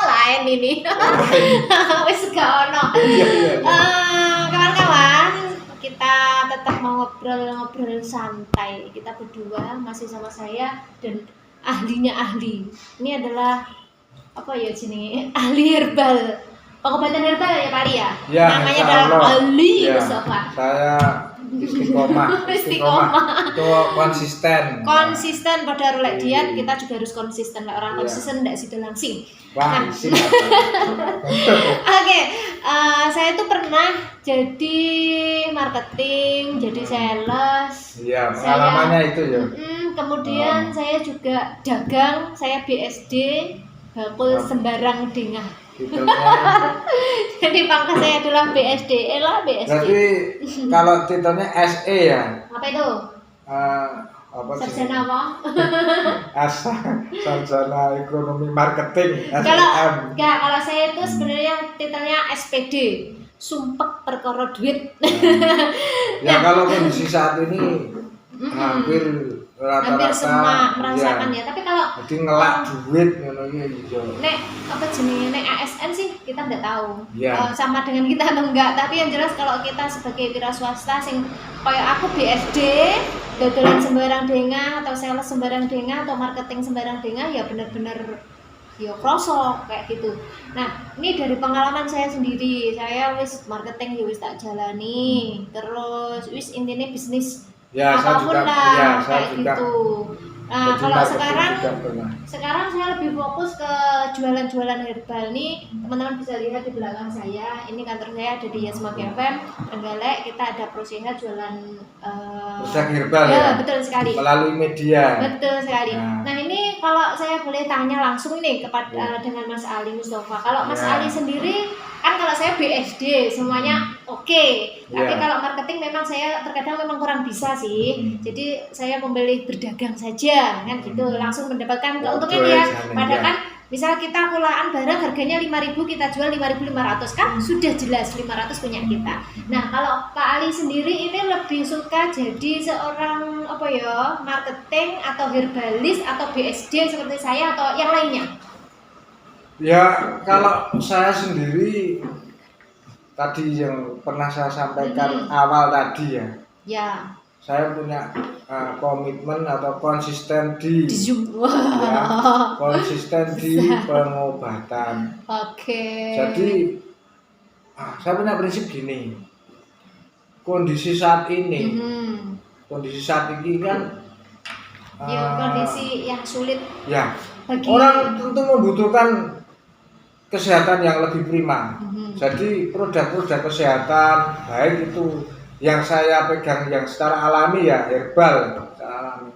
lain ini. Wis gak ono. Iya. Kawan-kawan, kita tetap mau ngobrol-ngobrol santai. Kita berdua masih sama saya dan ahlinya ahli. Ini adalah apa ya jenenge? Ahli herbal. Pengobatan herbal ya Pak Ali ya? Ya, Namanya insya adalah Allah. Ali Ya, Mustafa. saya istiqomah. Itu konsisten. Pada rulek diet kita juga harus konsisten. Lah orang Iya. konsisten ndak sido langsing. Wah, isin. Oke, saya tuh pernah jadi marketing, jadi sales. Iya, pengalamannya itu ya. Kemudian saya juga dagang, saya BSD, bakul sembarang dengah. Titelnya. Jadi pangkat saya adalah BSD, BSD. Jadi kalau titelnya SE ya. Apa itu? Apa sih? Sarjana apa? Sarjana Ekonomi Marketing. SEM. Kalau saya itu sebenarnya titelnya SPD, sumpek perkara duit. Ya kalau kondisi saat ini hampir rata-rata semua merasakan ya. Tapi kalau jadi ngelak duit ngono iki yo. nek apa jenenge nek ASN sih kita nggak tahu. Ya. Sama dengan kita atau enggak, tapi yang jelas kalau kita sebagai wira swasta sing kayak aku BSD, dodolan sembarang dengah atau sales sembarang dengah atau marketing sembarang dengah ya bener-bener ya kroso kayak gitu. Nah, ini dari pengalaman saya sendiri. Saya wis marketing ya wis tak jalani. Terus wis intinya bisnis Ya, saya apapun juga, lah ya, saya kayak juga. gitu. Nah, Jadi kalau marketing juga pernah. sekarang saya lebih fokus ke jualan-jualan herbal nih. Teman-teman bisa lihat di belakang saya. Ini kantor saya ada di Yasmak FM Trenggalek. Kita ada Prosehat jualan Produk herbal ya. Betul sekali. Melalui media. Betul sekali. Ya. Nah, ini kalau saya boleh tanya langsung nih kepada dengan Mas Ali Mustafa. Kalau Mas Ya. Ali sendiri kan kalau saya BSD semuanya oke. Tapi Ya. kalau marketing memang saya terkadang memang kurang bisa sih. Jadi saya memilih berdagang saja kan gitu, langsung mendapatkan keuntungan ya. Padahal kan misal kita kulaan barang harganya 5.000 kita jual 5.500 kan sudah jelas 500 punya kita. Nah, kalau Pak Ali sendiri ini lebih suka jadi seorang apa ya, marketing atau herbalis atau BSD seperti saya atau yang lainnya? Ya, kalau saya sendiri tadi yang pernah saya sampaikan awal tadi ya. Ya. Saya punya komitmen atau konsisten di Zoom. ya, konsisten di pengobatan. Oke. Jadi saya punya prinsip gini. Kondisi saat ini, kondisi saat ini kan kondisi yang sulit ya. bagi Orang tentu membutuhkan kesehatan yang lebih prima. Jadi produk-produk kesehatan baik itu yang saya pegang yang secara alami ya herbal, secara alami.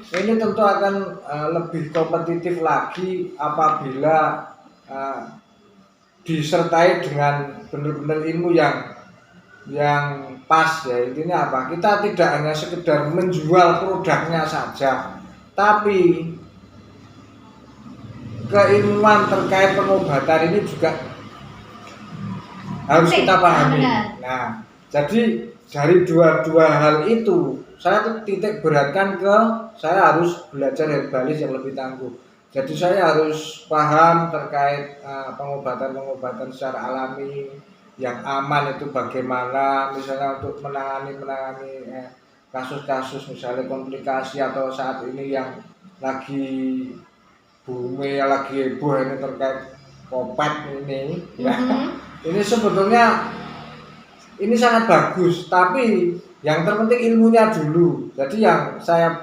Ini tentu akan lebih kompetitif lagi apabila disertai dengan benar-benar ilmu yang pas ya. Intinya apa? Kita tidak hanya sekedar menjual produknya saja, tapi keilmuan terkait pengobatan ini juga harus kita pahami. Nah, jadi dari dua hal itu saya titik beratkan ke saya harus belajar herbalis yang lebih tangguh. Jadi saya harus paham terkait pengobatan secara alami yang aman itu bagaimana, misalnya untuk menangani kasus-kasus misalnya komplikasi atau saat ini yang lagi bumi lagi heboh ini terkait COVID ini ya. Ini sebetulnya ini sangat bagus, tapi yang terpenting ilmunya dulu. Jadi yang saya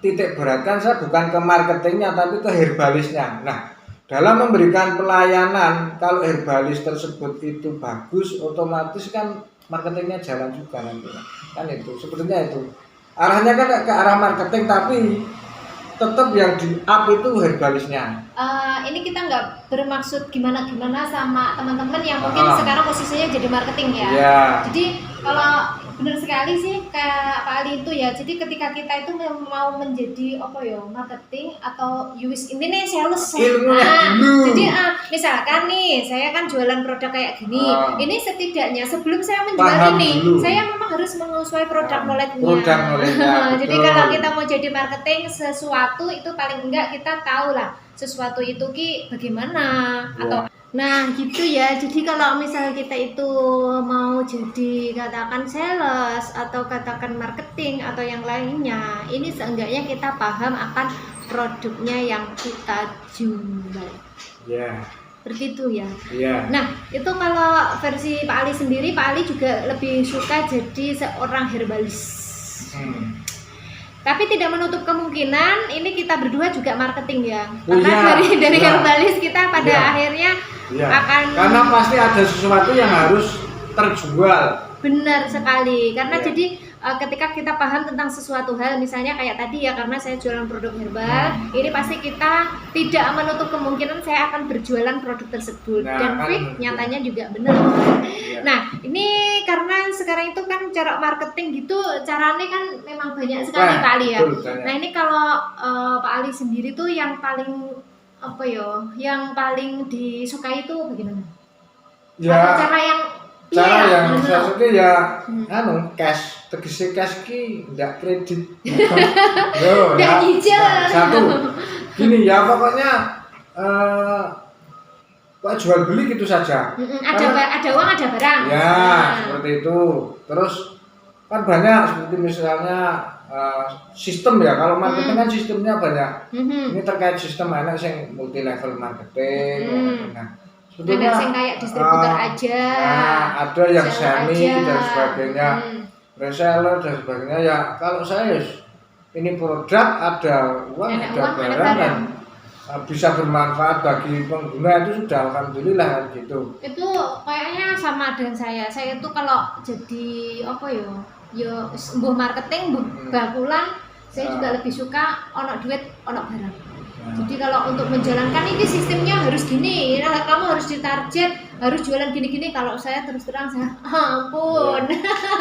titik beratkan saya bukan ke marketingnya tapi ke herbalisnya. Nah, dalam memberikan pelayanan kalau herbalis tersebut itu bagus, otomatis kan marketingnya jalan juga nanti. Kan itu sebetulnya itu. Arahnya kan ke arah marketing tapi tetap yang di up itu herbalisnya. Ini kita nggak bermaksud gimana sama teman-teman yang mungkin sekarang posisinya jadi marketing ya. Yeah. Jadi kalau benar sekali sih kayak Pak Ali itu ya. Jadi ketika kita itu mau menjadi apa ya marketing atau intinya sales. Ilmunya dulu. Jadi misalkan nih saya kan jualan produk kayak gini, ini setidaknya sebelum saya menjual Paham ini dulu. saya memang harus menguasai produk knowledge-nya. Produk knowledge-nya, Jadi betul. kalau kita mau jadi marketing sesuatu itu paling enggak kita tahu lah sesuatu itu ki bagaimana atau nah gitu ya. Jadi kalau misalnya kita itu mau jadi katakan sales atau katakan marketing atau yang lainnya, ini seenggaknya kita paham akan produknya yang kita jual. Ya. Seperti itu ya. Iya. Nah itu kalau versi Pak Ali sendiri, Pak Ali juga lebih suka jadi seorang herbalis. Tapi tidak menutup kemungkinan ini kita berdua juga marketing ya. Karena dari herbalis kita pada akhirnya akan karena pasti ada sesuatu yang harus terjual. Benar sekali. Karena jadi ketika kita paham tentang sesuatu hal, misalnya kayak tadi ya, karena saya jualan produk herbal, ini pasti kita tidak menutup kemungkinan saya akan berjualan produk tersebut. Dan nyatanya juga benar. Nah ini karena sekarang itu kan cara marketing gitu, caranya kan memang banyak sekali Pak Ali ya. Nah ini kalau Pak Ali sendiri tuh yang paling apa ya, yang paling disukai itu bagaimana? Ya, atau cara yang saya suka ya cash, tegese cash ki ndak kredit. Yo, ndak hijau. Satu. Gini ya pokoknya Pak jual beli gitu saja. Ada uang ada barang. Ya, seperti itu. Terus kan banyak seperti misalnya sistem ya, kalau marketing kan sistemnya banyak. Ini terkait sistem anak yang multi level marketing. Nah, sebetulnya ada yang kayak distributor aja. Nah, ada yang semi dan sebagainya, reseller dan sebagainya. Ya kalau saya ini produk ada uang, ada barang dan bisa bermanfaat bagi pengguna itu sudah alhamdulillah kan gitu. Itu kayaknya sama dengan saya. Saya itu kalau jadi apa ya mbuh marketing, mbuh bakulan, saya juga lebih suka ono duit, ono barang. Jadi kalau untuk menjalankan ini sistemnya harus gini, kamu harus ditarget, harus jualan gini-gini. Kalau saya terus terang saya ampun.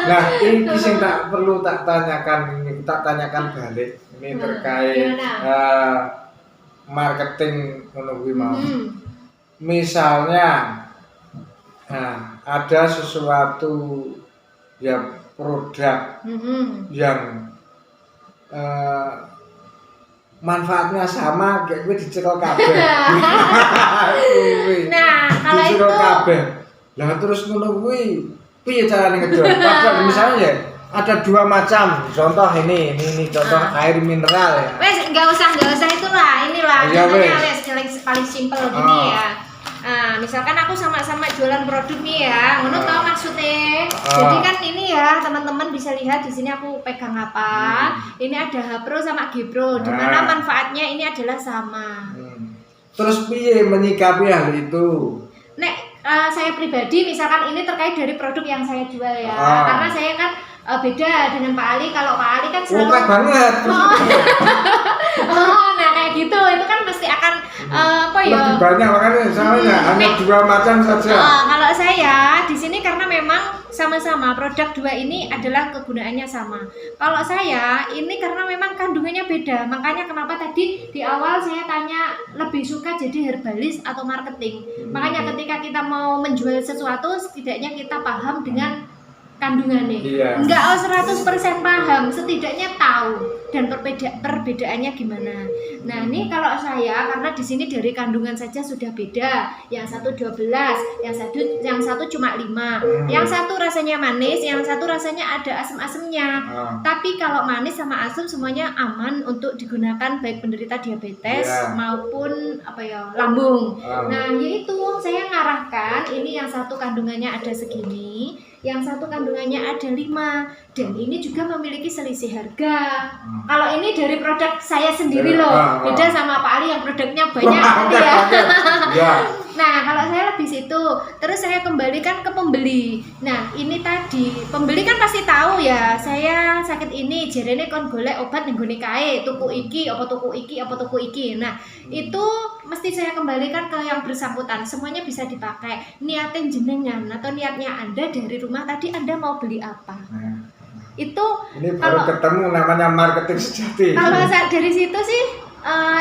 Nah ini yang tak perlu tak tanyakan, ini tak tanyakan balik. Ini terkait marketing menunggu mau. Misalnya ada sesuatu ya produk yang manfaatnya sama kayak gue dicekel kabeh. Nah, kalau itu kabeh. Lah terus ngono kuwi piye carane ngedol? Padahal misalnya ya ada dua macam. Contoh ini contoh air mineral ya. Wes enggak usah itulah, inilah contohnya wes paling simpel gini ya. Nah, misalkan aku sama-sama jualan produk nih ya, ngono tau maksudnya. Jadi kan ini ya, teman-teman bisa lihat di sini aku pegang apa. Ini ada H-Pro sama G-Pro, di mana manfaatnya ini adalah sama. Terus piye menyikapi hal itu? Nek saya pribadi misalkan ini terkait dari produk yang saya jual ya. Karena saya kan beda dengan Pak Ali. Kalau Pak Ali kan selalu banget. Nah kayak gitu, itu kan pasti akan apa ya? Lebih banyak makanya soalnya hanya dua macam saja. Kalau saya di sini karena memang sama-sama produk dua ini adalah kegunaannya sama. Kalau saya ini karena memang kandungannya beda, makanya kenapa tadi di awal saya tanya lebih suka jadi herbalis atau marketing. Makanya ketika kita mau menjual sesuatu, setidaknya kita paham dengan kandungannya. Enggak 100% paham, setidaknya tahu dan perbedaannya gimana. Nah, ini kalau saya karena di sini dari kandungan saja sudah beda. Yang satu 12, yang satu cuma 5. Yang satu rasanya manis, yang satu rasanya ada asam-asamnya. Tapi kalau manis sama asam semuanya aman untuk digunakan baik penderita diabetes maupun lambung. Nah, yaitu saya ngarahkan ini yang satu kandungannya ada segini, yang satu kandungannya ada 5, dan ini juga memiliki selisih harga. Kalau ini dari produk saya sendiri loh, beda sama Pak Ali yang produknya banyak tadi ya. Nah kalau saya lebih situ, terus saya kembalikan ke pembeli. Nah ini tadi pembeli kan pasti tahu ya, saya sakit ini, jarene kon golek obat ning gone kae, tuku iki, apa tuku iki, apa tuku iki. Nah itu mesti saya kembalikan ke yang bersangkutan, semuanya bisa dipakai. Niatin jenengan atau niatnya Anda dari rumah tadi Anda mau beli apa? Itu ini baru ketemu namanya marketing sejati. Kalau dari situ sih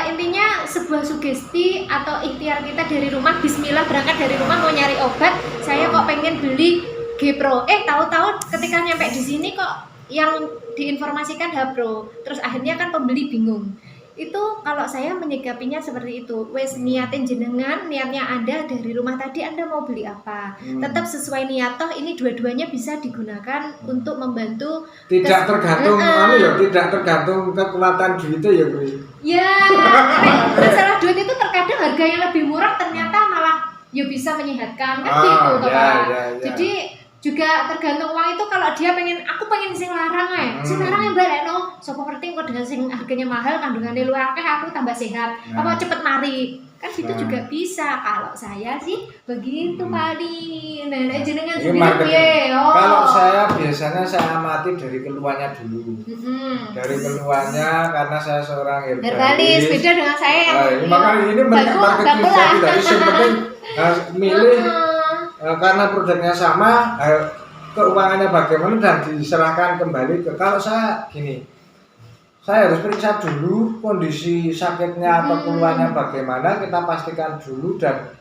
intinya sebuah sugesti atau ikhtiar kita dari rumah, bismillah berangkat dari rumah mau nyari obat, saya kok pengen beli G-Pro, tahu-tahu ketika nyampe di sini kok yang diinformasikan H-Pro, terus akhirnya kan pembeli bingung. Itu kalau saya menyikapinya seperti itu, wes niatin jenengan, niatnya Anda dari rumah tadi Anda mau beli apa, tetap sesuai niat, toh ini dua-duanya bisa digunakan untuk membantu. Tidak tergantung tidak tergantung kekuatan duitnya ya Bu. Ya, masalah duit itu terkadang harga yang lebih murah ternyata malah ya bisa menyehatkan kan gitu toh Pak. Jadi juga tergantung uang itu, kalau dia aku pengen sing larang sing larang yang balekno sapa penting kok dengan sing harganya mahal kandungannya luwih akeh aku tambah sehat apa cepet mari kan gitu juga bisa. Kalau saya sih begitu kali. Nah, jenengan sendiri piye? Kalau saya biasanya saya amati dari keluhannya dulu. Dari keluhannya, karena saya seorang herbalis. Beda dengan saya yang makanya ini marketing saya dari penting milih karena produknya sama, keuangannya bagaimana dan diserahkan kembali ke. Kalau saya gini, saya harus periksa dulu kondisi sakitnya atau keluhannya bagaimana, kita pastikan dulu dan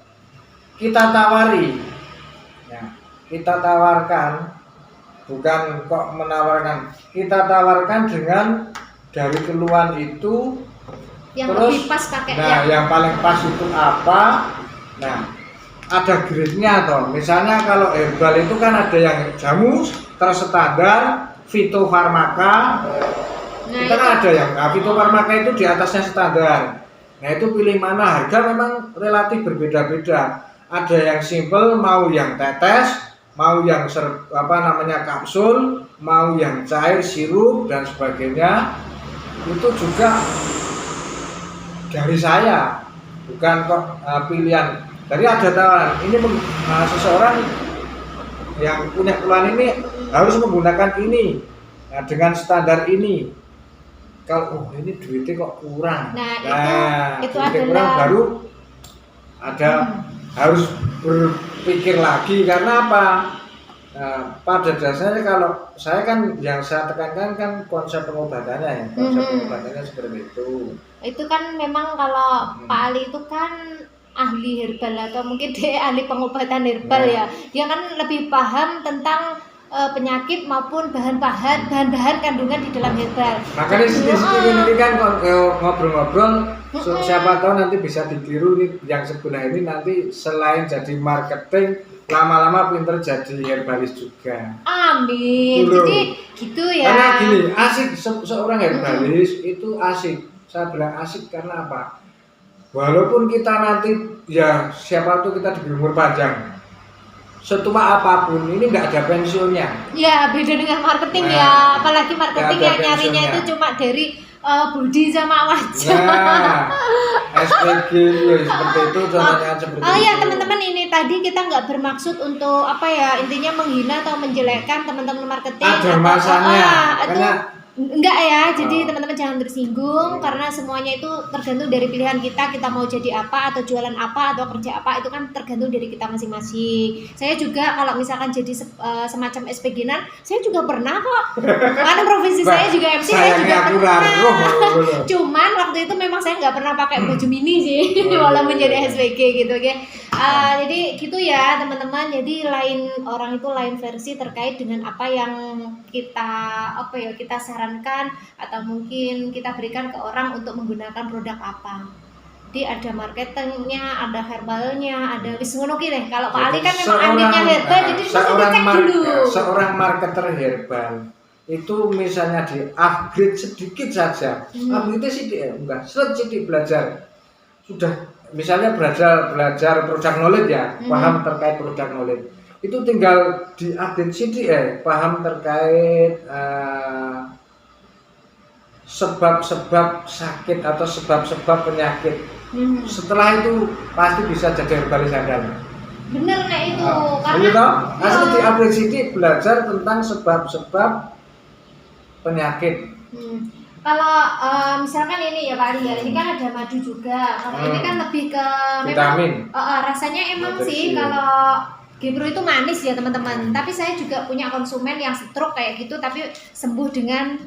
kita tawari. Ya, kita tawarkan, bukan kok menawarkan, kita tawarkan dengan dari keluhan itu yang terus, lebih pas pakai. Nah, yang paling pas itu apa? Nah, ada grade-nya toh. Misalnya kalau herbal itu kan ada yang jamu terstandar, fitofarmaka. Nah, kan ada yang fitofarmaka itu di atasnya standar. Nah, itu pilih mana, harga memang relatif berbeda-beda. Ada yang simple, mau yang tetes, mau yang kapsul, mau yang cair, sirup dan sebagainya. Itu juga dari saya, bukan kok pilihan. Jadi ada tawaran, ini seseorang yang punya keluhan ini harus menggunakan ini, nah, dengan standar ini. Kalau ini duitnya kok kurang, itu duitnya adalah kurang, baru ada harus berpikir lagi. Karena apa? Nah, pada dasarnya kalau saya kan yang saya tekankan kan konsep pengobatannya ya, konsep pengobatannya seperti itu. Itu kan memang kalau Pak Ali itu kan ahli herbal atau mungkin dia ahli pengobatan herbal ya. Dia kan lebih paham tentang penyakit maupun bahan-bahan kandungan di dalam herbal. Makanya ini kan ngobrol-ngobrol, siapa tahu nanti bisa ditiru nih yang sebelah ini, nanti selain jadi marketing lama-lama pinter jadi herbalis juga. Amin. Jadi gitu ya. Karena gini, asik seorang herbalis itu asik. Saya bilang asik karena apa? Walaupun kita nanti ya siapa tuh kita di umur panjang, setua apapun ini nggak ada pensiunnya. Ya beda dengan marketing ya, apalagi marketing yang nyarinya itu cuma dari budi sama wajah. Nah, SPG seperti itu contohnya seperti itu. Ya teman-teman, ini tadi kita nggak bermaksud untuk intinya menghina atau menjelekkan teman-teman marketing. Ada masanya. Enggak ya, jadi teman-teman jangan tersinggung karena semuanya itu tergantung dari pilihan kita mau jadi apa atau jualan apa atau kerja apa, itu kan tergantung dari kita masing-masing. Saya juga kalau misalkan jadi semacam SPG-nan, saya juga pernah kok. Karena profesi saya juga MC, saya juga pernah. Cuman waktu itu memang saya nggak pernah pakai baju mini sih, walaupun jadi SPG gitu ya. Jadi gitu ya teman-teman. Jadi orang itu lain versi terkait dengan apa yang kita sarankan atau mungkin kita berikan ke orang untuk menggunakan produk apa. Jadi ada marketingnya, ada herbalnya, ada wis ngono ki deh. Kalau Pak Ali kan memang ahlinya herbal, jadi mesti dicek dulu. Seorang marketer herbal itu misalnya di upgrade sedikit saja, upgrade sedikit belajar, sudah misalnya belajar produk knowledge ya, paham terkait produk knowledge, itu tinggal di update paham terkait sebab-sebab sakit atau sebab-sebab penyakit. Setelah itu pasti bisa jadi herbalis handal. Bener nek itu. Karena asli di update sedikit belajar tentang sebab-sebab penyakit. Kalau misalkan ini ya Pak Ali ya, ini kan ada madu juga. Kalau ini kan lebih ke vitamin. Rasanya emang sih kalau G-Pro itu manis ya teman-teman. Tapi saya juga punya konsumen yang stroke kayak gitu tapi sembuh dengan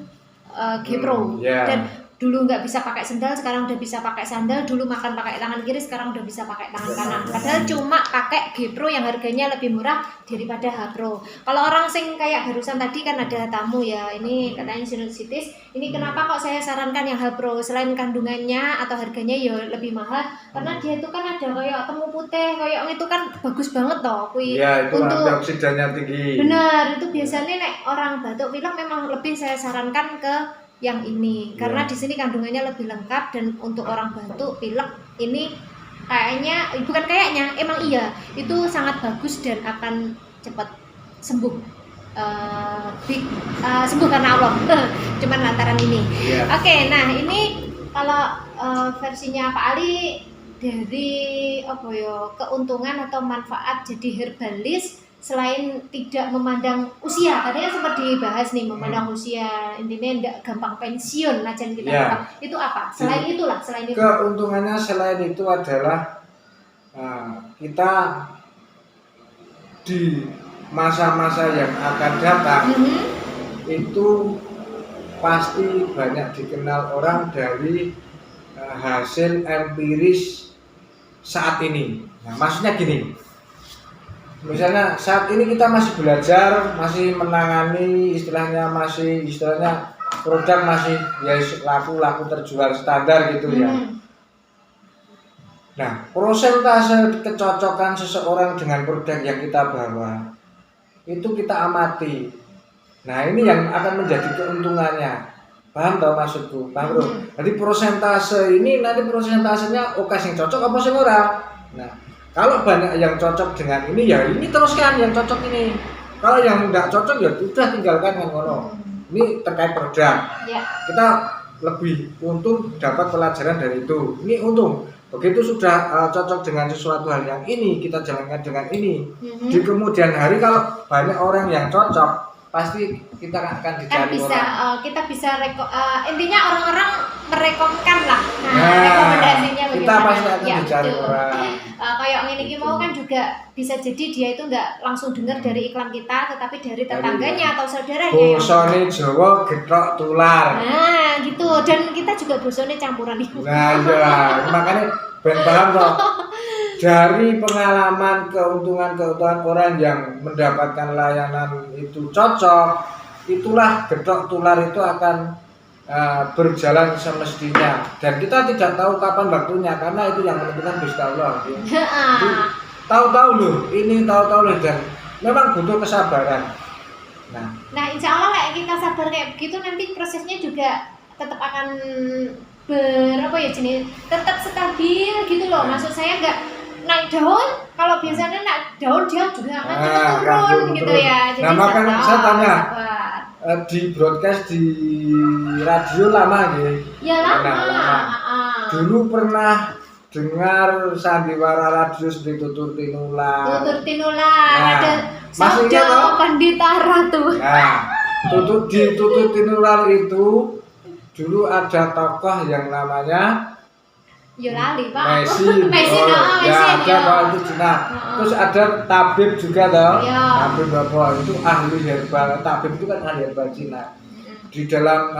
G-Pro. Dan dulu nggak bisa pakai sendal, sekarang udah bisa pakai sandal. Dulu makan pakai tangan kiri, sekarang udah bisa pakai tangan kanan. Padahal cuma pakai G Pro yang harganya lebih murah daripada H Pro. Kalau orang sing kayak barusan tadi kan ada tamu ya, ini katanya sinusitis. Ini kenapa kok saya sarankan yang H Pro? Selain kandungannya atau harganya ya lebih mahal, karena dia itu kan ada kayak temu putih, kayak itu kan bagus banget toh. Iya, itu untuk antioksidannya tinggi. benar, itu biasanya nek orang batuk pilek memang lebih saya sarankan ke yang ini karena di sini kandungannya lebih lengkap, dan untuk orang batuk pilek ini kayaknya emang iya itu sangat bagus dan akan cepat sembuh. Sembuh karena Allah. Cuman lantaran ini. Oke, nah ini kalau versinya Pak Ali dari keuntungan atau manfaat jadi herbalis selain tidak memandang usia, tadi kan sempat dibahas nih, memandang usia, intinya tidak gampang pensiun najan kita itu apa? Selain itu. Keuntungannya selain itu adalah kita di masa-masa yang akan datang itu pasti banyak dikenal orang dari hasil empiris saat ini. Nah, maksudnya gini. Misalnya saat ini kita masih belajar, masih menangani istilahnya produk masih ya laku terjual standar gitu ya. Nah, persentase kecocokan seseorang dengan produk yang kita bawa itu kita amati. Nah, ini yang akan menjadi keuntungannya. Paham toh maksudku? Paham bro? Jadi persentase ini nanti persentasenya oke sing cocok apa sing ora. Nah, kalau banyak yang cocok dengan ini ya ini teruskan yang cocok ini. Kalau yang enggak cocok ya sudah tinggalkan kan ngono. Ini terkait produk. Kita lebih untung dapat pelajaran dari itu. Ini untung. Begitu sudah cocok dengan sesuatu hal yang ini, kita jalankan dengan ini. Di kemudian hari kalau banyak orang yang cocok, pasti kita akan dicari orang. Kita bisa intinya orang-orang merekomkan lah. Rekomendasinya bagaimana? Kita pasti akan dicari orang. Kayak ini mau kan juga bisa jadi dia itu nggak langsung dengar dari iklan kita, tetapi dari tetangganya atau saudaranya. Bosone Jawa getok tular. Nah, gitu. Dan kita juga bosone campuran itu. Nah, iya. Makanya ben paham toh. Dari pengalaman keuntungan orang yang mendapatkan layanan itu cocok, itulah getok tular itu akan berjalan semestinya, dan kita tidak tahu kapan waktunya karena itu yang menentukan Gusti Allah. Tahu-tahu loh, dan memang butuh kesabaran. Nah insya Allah lah kita sabar kayak begitu, nanti prosesnya juga tetap akan tetap stabil gitu loh. Maksud saya nggak naik daun, kalau biasanya naik daun dia juga akan turun gitu ya. Jadi makanya saya tanya di broadcast di radio lama gitu. Ya lama. Dulu pernah dengar sandiwara radio di Tutur Tinular. Ada Sabda Pandita Ratu. Nah, Tutur Tinular itu dulu ada tokoh yang namanya Yolali Pak. Messi ada itu Cina. Terus ada tabib juga toh. Tabib apa itu ahli herbal. Tabib itu kan ahli herbal Cina. Di dalam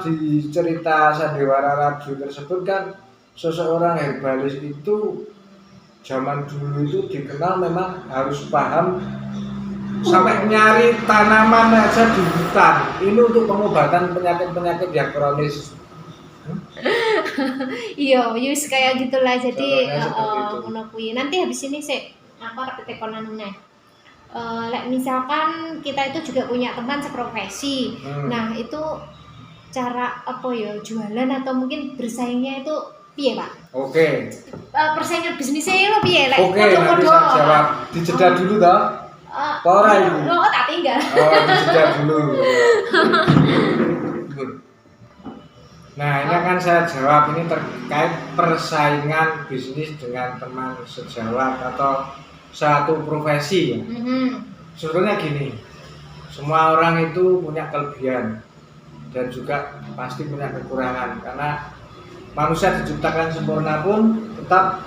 di cerita sandiwara radio tersebut kan seseorang herbalis itu zaman dulu itu dikenal memang harus paham sampai nyari tanaman aja di hutan. Ini untuk pengobatan penyakit-penyakit yang kronis. Iya, yus kayak gitulah. Jadi menakui nanti habis ini aku tekonan misalkan kita itu juga punya teman seprofesi. Nah, itu cara jualan atau mungkin bersaingnya itu piye, Pak? Oke. Persaingan bisnisnya lo piye? Oke, nanti saya jawab. Dijeda dulu toh. Tak tinggal. Dijeda dulu. Nah, ini kan saya jawab ini terkait persaingan bisnis dengan teman sejawat atau satu profesi ya. Sebetulnya gini, semua orang itu punya kelebihan dan juga pasti punya kekurangan, karena manusia diciptakan sempurna pun tetap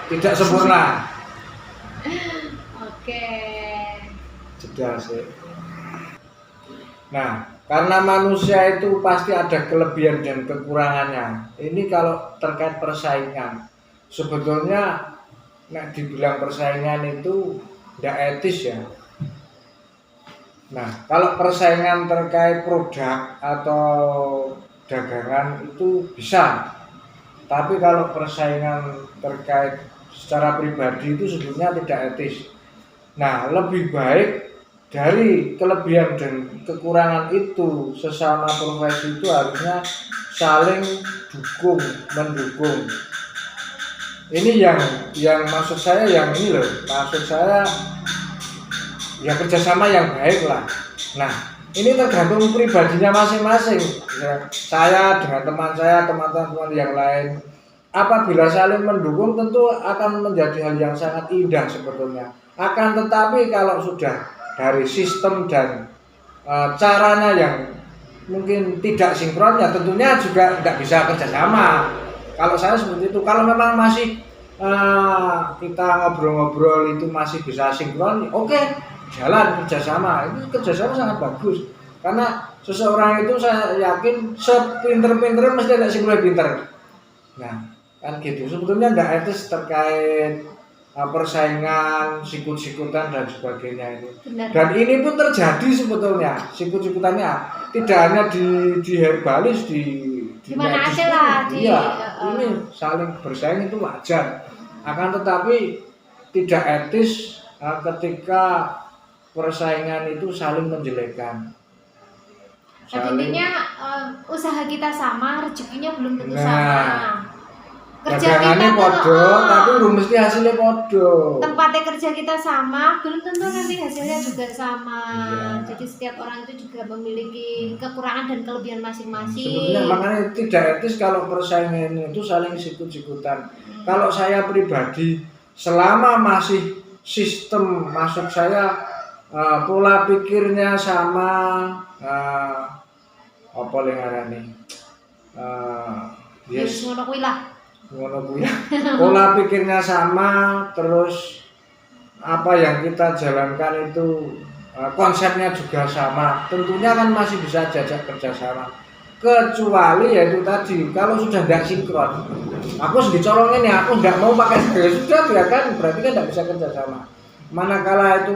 tidak sempurna. Oke. Jeda sih. Nah, Karena manusia itu pasti ada kelebihan dan kekurangannya. Ini kalau terkait persaingan, sebetulnya nek dibilang persaingan itu tidak etis ya. Nah, kalau persaingan terkait produk atau dagangan itu bisa. Tapi kalau persaingan terkait secara pribadi itu sebetulnya tidak etis. Nah, lebih baik dari kelebihan dan kekurangan itu sesama profesi itu harusnya saling mendukung. Ini yang maksud saya yang ini loh, maksud saya ya kerjasama yang baik lah. Nah, ini tergantung pribadinya masing-masing. Ya, saya dengan teman-teman yang lain, apabila saling mendukung tentu akan menjadi hal yang sangat indah sebetulnya. Akan tetapi kalau sudah dari sistem dan caranya yang mungkin tidak sinkron ya tentunya juga tidak bisa kerjasama. Kalau saya seperti itu, kalau memang masih kita ngobrol-ngobrol itu masih bisa sinkron, oke, jalan kerjasama. Itu kerjasama sangat bagus karena seseorang itu saya yakin sepinter-pinter mesti ada sing luwih pinter. Nah, kan gitu. Sebetulnya tidak etis terkait persaingan, sikut-sikutan dan sebagainya itu. Benar. Dan ini pun terjadi sebetulnya, sikut-sikutannya tidak hanya di herbalis, di mana aja lah. Iya, ini saling bersaing itu wajar. Akan tetapi tidak etis ketika persaingan itu saling menjelekkan. Intinya usaha kita sama, rezekinya belum tentu sama. Kerja dagangannya kita podo, tapi belum mesti hasilnya podo. Tempatnya kerja kita sama, belum tentu nanti hasilnya juga sama. Iya. Jadi setiap orang itu juga memiliki kekurangan dan kelebihan masing-masing. Sebetulnya makanya tidak etis kalau persaingan itu saling sikut-sikutan. Kalau saya pribadi, selama masih sistem, maksud saya pola pikirnya sama, apa yang ngarani? Yes, ngono kuwi lah. Pola pikirnya sama, terus apa yang kita jalankan itu konsepnya juga sama, tentunya kan masih bisa jajak kerjasama. Kecuali yaitu tadi kalau sudah tidak sinkron, aku dicorongin ya, aku tidak mau pakai segala sudah ya kan, berarti kan tidak bisa kerjasama. Manakala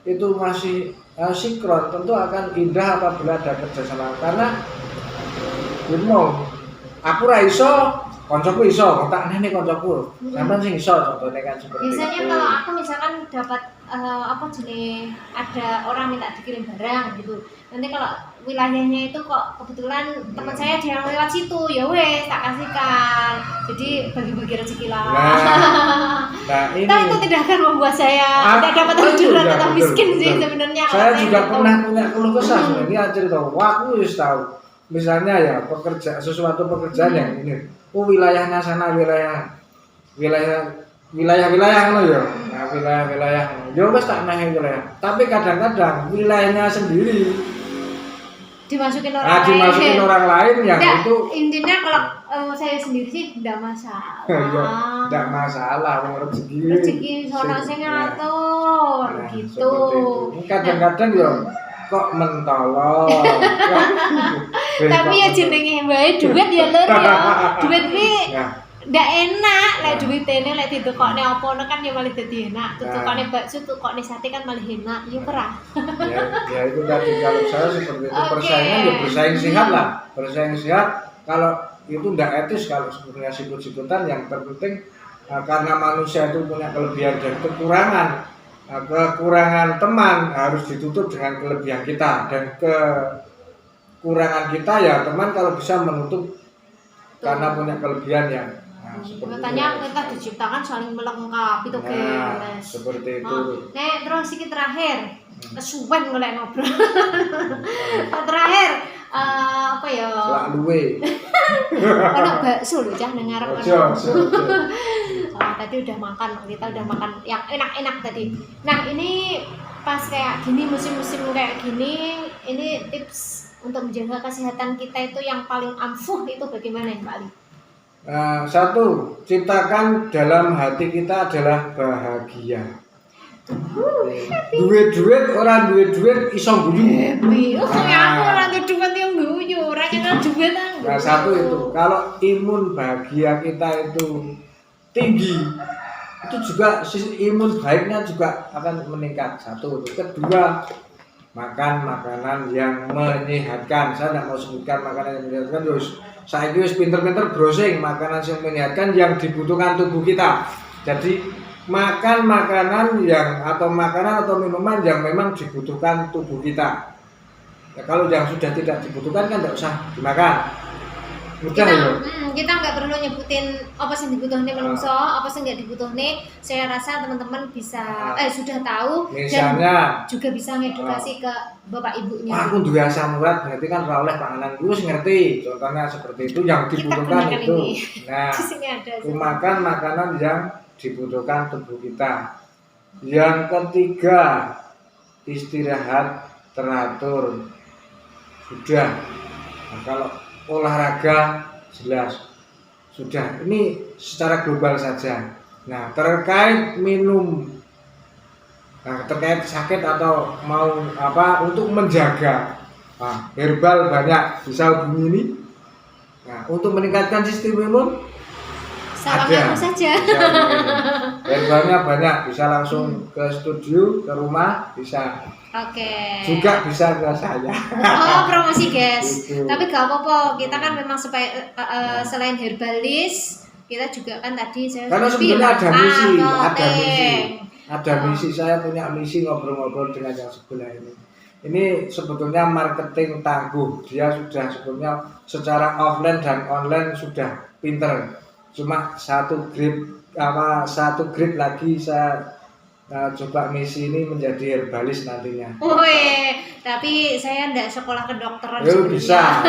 itu masih sinkron, tentu akan indah apabila ada kerjasama. Karena aku raiso koncoku iso, tak nene koncoku. Sampeyan sing iso contohnya kan seperti biasanya itu. kalau aku misalkan dapat ada orang minta dikirim barang gitu. Nanti kalau wilayahnya itu kok kebetulan teman saya ada yang lewat situ, ya wes tak kasihkan. Jadi bagi-bagi rezeki lah. Nah, ini itu tidak akan membuat saya tidak dapat orderan atau miskin sih sebenarnya. Saya juga pernah punya keluh kesah sebenarnya cerita. Wah, aku wis tahu. Misalnya ya sesuatu pekerjaan yang ini. Wilayahnya sana wilayah ngono ya. Nah, wilayah. Yo wis tak nang wilayah. Tapi kadang-kadang wilayahnya sendiri dimasukin orang lain. Dimasukin orang lain yang nggak, itu intinya kalau saya sendiri sih tidak masalah. Tidak masalah, rezeki sono sing ngatur gitu. Kadang-kadang yo kok mentolong. Tapi ya jenenge wae duit ya lur ya. Duit kuwi ndak enak, lek duit ini lek ditokne apa kan ya malah dadi enak. Tukokne bakso, tukokne sate kan malah enak. Ya ora. Ya itu tadi kalau saya seperti itu persaingan ya bersaing sehat lah. Bersaing sehat kalau itu ndak etis kalau sebenarnya sikut-sikutan. Yang terpenting karena manusia itu punya kelebihan dan kekurangan. Kekurangan teman harus ditutup dengan kelebihan kita, dan kekurangan kita ya teman kalau bisa menutup karena punya kelebihan yang katanya kita diciptakan saling melengkapi tuh guys. Seperti itu. Nek terus sedikit terakhir kesuwen golek ngobrol. Terakhir apa ya? Lak luwe. Ono bakso lho cah nang ngarep. Tadi udah makan, kita udah makan yang enak-enak tadi. Nah, ini pas kayak gini musim-musim kayak gini, ini tips untuk menjaga kesehatan kita itu yang paling ampuh itu bagaimana ya Pak Ali? Satu, ciptakan dalam hati kita adalah bahagia. Duit orang duit iso guyu. Happy. Oh, aku ora duwe duit yang guyu, ora kenal duit aku. Nah, satu itu, kalau imun bahagia kita itu tinggi, itu juga imun baiknya juga akan meningkat. Satu itu. Kedua, makan makanan yang menyehatkan. Saya tidak mau sebutkan makanan yang menyehatkan, terus saya itu pinter-pinter browsing makanan yang menyehatkan yang dibutuhkan tubuh kita. Jadi makan makanan yang atau minuman yang memang dibutuhkan tubuh kita. Ya, kalau yang sudah tidak dibutuhkan kan tidak usah dimakan. Mudah kita nggak perlu nyebutin apa sih dibutuhkan menungso, apa sih nggak dibutuhkan. Saya rasa teman-teman bisa sudah tahu. Misalnya dan juga bisa ngedukasi ke bapak ibunya. Aku duwe asam urat berarti kan ora oleh panganan wis ngerti. Contohnya seperti itu yang dibutuhkan itu. Ini. Nah, di sini ada. makan makanan yang dibutuhkan tubuh kita. Yang ketiga, istirahat teratur. Sudah. Nah, kalau olahraga jelas sudah, ini secara global saja. Nah, terkait minum, terkait sakit atau mau apa untuk menjaga, herbal banyak, bisa hubungi ini. Nah, untuk meningkatkan sistem imun ada saja. Herbalnya banyak, bisa langsung ke studio, ke rumah bisa. Oke. Juga bisa ke saya. Oh, promosi guys. Gitu. Tapi gak apa-apa, kita kan memang supaya selain herbalis, kita juga kan tadi saya karena sebenarnya ada misi. Saya punya misi ngobrol-ngobrol dengan yang sebelah ini. Ini sebetulnya marketing tangguh. Dia sudah sebetulnya secara offline dan online sudah pinter. Cuma satu grade lagi saya coba misi ini menjadi herbalis nantinya. Tapi saya enggak sekolah kedokteran. Bisa.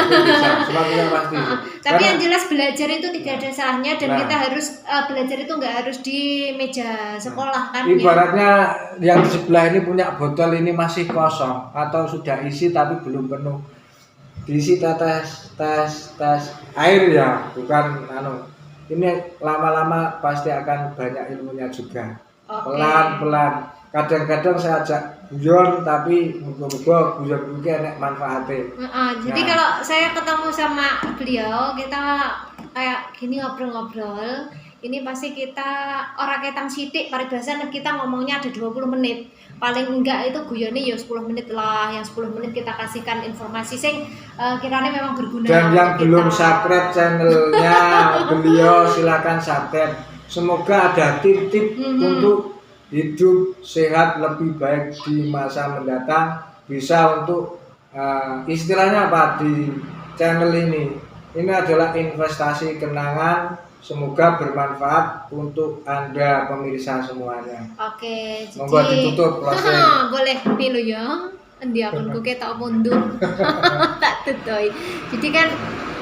Cuma tidak pasti. Tapi yang jelas belajar itu tidak ada salahnya dan kita harus belajar itu enggak harus di meja sekolah kan. Ibaratnya yang di sebelah ini punya botol ini masih kosong atau sudah isi tapi belum penuh. Diisi tes air ya, bukan Ini lama-lama pasti akan banyak ilmunya juga. Pelan-pelan. Kadang-kadang saya ajak guyon tapi muga-muga guyon enek manfaatnya. Jadi kalau saya ketemu sama beliau, kita kayak gini ngobrol-ngobrol. Ini pasti kita orang ketang sidik, paribasan kita ngomongnya ada 20 menit. Paling enggak itu guyonnya ya 10 menit lah. Yang 10 menit kita kasihkan informasi sing kiranya memang berguna. Dan yang belum subscribe channelnya beliau silakan subscribe. Semoga ada tip-tip untuk hidup sehat lebih baik di masa mendatang. Bisa untuk istilahnya apa di channel ini. Ini adalah investasi kenangan. Semoga bermanfaat untuk Anda pemirsa semuanya. Oke, monggo ditutup closing. Boleh pilu ya. Endi akunku ketok mundur. Tak tutoi. Jadi kan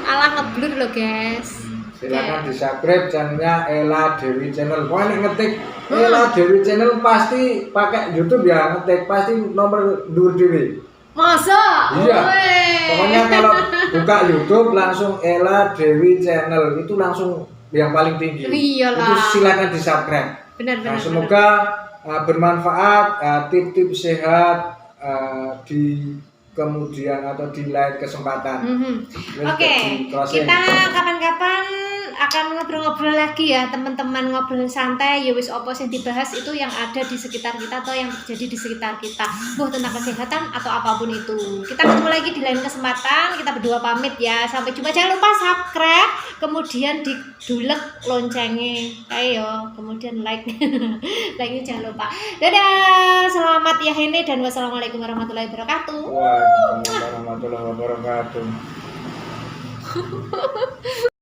ala ngeblur loh, guys. Silakan di-subscribe channelnya Ella Dewi Channel. Pokoknya ngetik Ella Dewi Channel pasti pakai YouTube ya, ngetik pasti nomor Nur Dewi. Masa? Iya. Pokoknya kalau buka YouTube langsung Ella Dewi Channel itu langsung yang paling tinggi. Iyalah. Itu silakan di-subscribe. Benar. Semoga bermanfaat, tip-tip sehat di kemudian atau di lain kesempatan. Oke, kita kapan-kapan akan ngobrol-ngobrol lagi ya teman-teman, ngobrol santai ya wis opo sing dibahas itu yang ada di sekitar kita atau yang terjadi di sekitar kita, tentang kesehatan atau apapun itu. Kita ketemu lagi di lain kesempatan, kita berdua pamit ya, sampai jumpa. Jangan lupa subscribe, kemudian didulek loncengnya ayo, kemudian like like-nya jangan lupa. Dadah, selamat ya Hene dan wassalamualaikum warahmatullahi wabarakatuh. Waalaikumsalam warahmatullahi wabarakatuh.